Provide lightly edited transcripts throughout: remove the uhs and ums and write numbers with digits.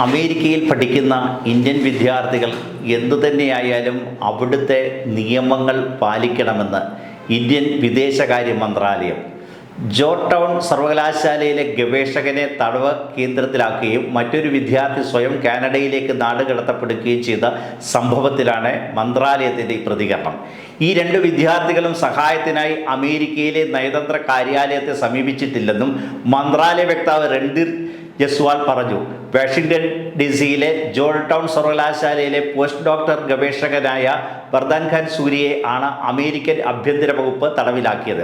അമേരിക്കയിൽ പഠിക്കുന്ന ഇന്ത്യൻ വിദ്യാർത്ഥികൾ എന്തുതന്നെയായാലും അവിടുത്തെ നിയമങ്ങൾ പാലിക്കണമെന്ന് ഇന്ത്യൻ വിദേശകാര്യ മന്ത്രാലയം ജോർജ് ടൗൺ സർവകലാശാലയിലെ ഗവേഷകനെ തടവ് കേന്ദ്രത്തിലാക്കുകയും മറ്റൊരു വിദ്യാർത്ഥി സ്വയം കാനഡയിലേക്ക് നാടുകടത്തപ്പെടുകയും ചെയ്ത സംഭവത്തിലാണ് മന്ത്രാലയത്തിൻ്റെ പ്രതികരണം. ഈ രണ്ട് വിദ്യാർത്ഥികളും സഹായത്തിനായി അമേരിക്കയിലെ നയതന്ത്ര കാര്യാലയത്തെ സമീപിച്ചിട്ടില്ലെന്നും മന്ത്രാലയ വക്താവ് രൺധീർ ജയ്സ്വാൾ പറഞ്ഞു. വാഷിംഗ്ടൺ ഡിസിയിലെ ജോർജ് ടൗൺ സർവകലാശാലയിലെ പോസ്റ്റ് ഡോക്ടർ ഗവേഷകനായ ഫർഹാൻ ഖാൻ സൂരിയെ ആണ് അമേരിക്കൻ ആഭ്യന്തര വകുപ്പ് തടവിലാക്കിയത്.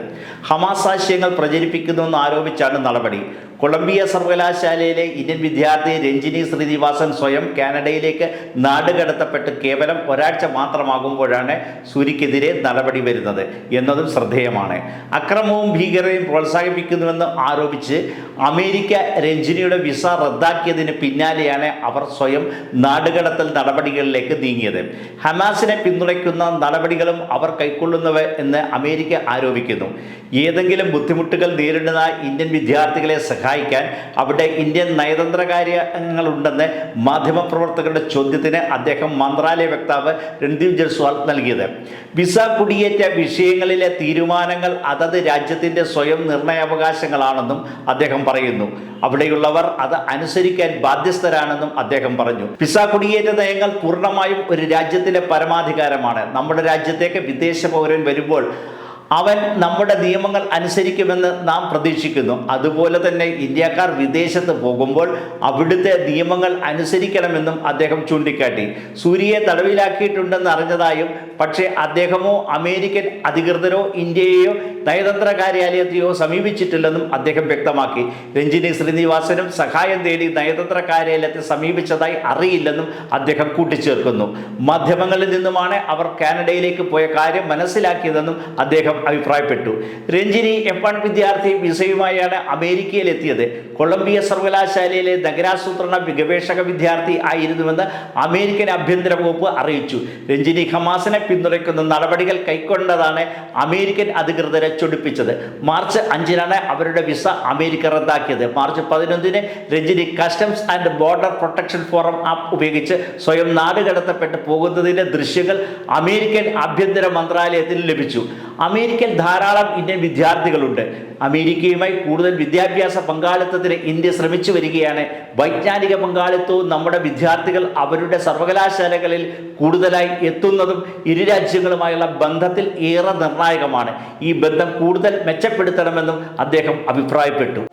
ഹമാസ് ആശയങ്ങൾ പ്രചരിപ്പിക്കുന്നുവെന്ന് ആരോപിച്ചാണ് നടപടി. കൊളംബിയ സർവകലാശാലയിലെ ഇന്ത്യൻ വിദ്യാർത്ഥി രഞ്ജിനി ശ്രീനിവാസൻ സ്വയം കാനഡയിലേക്ക് നാടുകടത്തപ്പെട്ട് കേവലം ഒരാഴ്ച മാത്രമാകുമ്പോഴാണ് സൂരിക്കെതിരെ നടപടി വരുന്നത് എന്നതും ശ്രദ്ധേയമാണ്. അക്രമവും ഭീകരതയും പ്രോത്സാഹിപ്പിക്കുന്നുവെന്ന് ആരോപിച്ച് അമേരിക്ക രഞ്ജിനിയുടെ വിസ റദ്ദാക്കിയതിന് പിന്നാലെയാണ് അവർ സ്വയം നാടുകടത്തൽ നടപടികളിലേക്ക് നീങ്ങിയത്. ഹമാസിനെ പിന്തുണയ്ക്കുന്ന നടപടികളും അവർ കൈക്കൊള്ളുന്നവ എന്ന് അമേരിക്ക ആരോപിക്കുന്നു. ഏതെങ്കിലും ബുദ്ധിമുട്ടുകൾ നേരിടുന്ന ഇന്ത്യൻ വിദ്യാർത്ഥികളെ സഹായിക്കാൻ അവിടെ ഇന്ത്യൻ നയതന്ത്ര കാര്യങ്ങളുണ്ടെന്ന് മാധ്യമപ്രവർത്തകരുടെ ചോദ്യത്തിന് അദ്ദേഹം മന്ത്രാലയ വക്താവ് രൺധീർ ജയ്സ്വാൾ നൽകിയത്. വിസ കുടിയേറ്റ വിഷയങ്ങളിലെ തീരുമാനങ്ങൾ അതത് രാജ്യത്തിൻ്റെ സ്വയം നിർണയാവകാശങ്ങളാണെന്നും അദ്ദേഹം പറയുന്നു. അവിടെയുള്ളവർ അത് അനുസരിക്കാൻ ബാധ്യസ്ഥരാണെന്നും അദ്ദേഹം പറഞ്ഞു. വിസ കുടിയേറ്റ നയങ്ങൾ പൂർണ്ണമായും ഒരു രാജ്യത്തിൻ്റെ പരമാധികാരമാണ്. നമ്മുടെ രാജ്യത്തേക്ക് വിദേശ പൗരൻ വരുമ്പോൾ അവൻ നമ്മുടെ നിയമങ്ങൾ അനുസരിക്കുമെന്ന് നാം പ്രതീക്ഷിക്കുന്നു. അതുപോലെ തന്നെ ഇന്ത്യക്കാർ വിദേശത്ത് പോകുമ്പോൾ അവിടുത്തെ നിയമങ്ങൾ അനുസരിക്കണമെന്നും അദ്ദേഹം ചൂണ്ടിക്കാട്ടി. സൂര്യയെ തടവിലാക്കിയിട്ടുണ്ടെന്ന് അറിഞ്ഞതായും പക്ഷേ അദ്ദേഹമോ അമേരിക്കൻ അധികൃതരോ ഇന്ത്യയെയോ നയതന്ത്ര കാര്യാലയത്തെയോ സമീപിച്ചിട്ടില്ലെന്നും അദ്ദേഹം വ്യക്തമാക്കി. രഞ്ജിനി ശ്രീനിവാസനും സഹായം തേടി നയതന്ത്ര കാര്യാലയത്തെ സമീപിച്ചതായി അറിയില്ലെന്നും അദ്ദേഹം കൂട്ടിച്ചേർക്കുന്നു. മാധ്യമങ്ങളിൽ നിന്നുമാണ് അവർ കാനഡയിലേക്ക് പോയ കാര്യം മനസ്സിലാക്കിയതെന്നും അദ്ദേഹം അഭിപ്രായപ്പെട്ടു. രഞ്ജിനി F1 വിദ്യാർത്ഥി വിസയുമായാണ് അമേരിക്കയിലെത്തിയത്. കൊളംബിയ സർവകലാശാലയിലെ നഗരാസൂത്രണ ഗവേഷക വിദ്യാർത്ഥി ആയിരുന്നുവെന്ന് അമേരിക്കൻ ആഭ്യന്തര വകുപ്പ് അറിയിച്ചു. രഞ്ജിനി ഹമാസിനെ പിന്തുണയ്ക്കുന്ന നടപടികൾ കൈക്കൊണ്ടതാണ് അമേരിക്കൻ അധികൃതരെ ചൊടിപ്പിച്ചത്. മാർച്ച് 5-നാണ് അവരുടെ വിസ അമേരിക്ക റദ്ദാക്കിയത്. മാർച്ച് 11-ന് Ranjini customs and border protection ഫോറം ആപ്പ് ഉപയോഗിച്ച് സ്വയം നാടുകടത്തപ്പെട്ട് പോകുന്നതിൻ്റെ ദൃശ്യങ്ങൾ അമേരിക്കൻ ആഭ്യന്തര മന്ത്രാലയത്തിന് ലഭിച്ചു. അമേരിക്കയിൽ ധാരാളം ഇന്ത്യൻ വിദ്യാർത്ഥികളുണ്ട്. അമേരിക്കയുമായി കൂടുതൽ വിദ്യാഭ്യാസ പങ്കാളിത്തത്തിന് ഇന്ത്യ ശ്രമിച്ചു വരികയാണ്. വൈജ്ഞാനിക പങ്കാളിത്തവും നമ്മുടെ വിദ്യാർത്ഥികൾ അവരുടെ സർവകലാശാലകളിൽ കൂടുതലായി എത്തുന്നതും ഇരു രാജ്യങ്ങളുമായുള്ള ബന്ധത്തിൽ ഏറെ നിർണായകമാണ്. ഈ ബന്ധം കൂടുതൽ മെച്ചപ്പെടുത്തണമെന്നും അദ്ദേഹം അഭിപ്രായപ്പെട്ടു.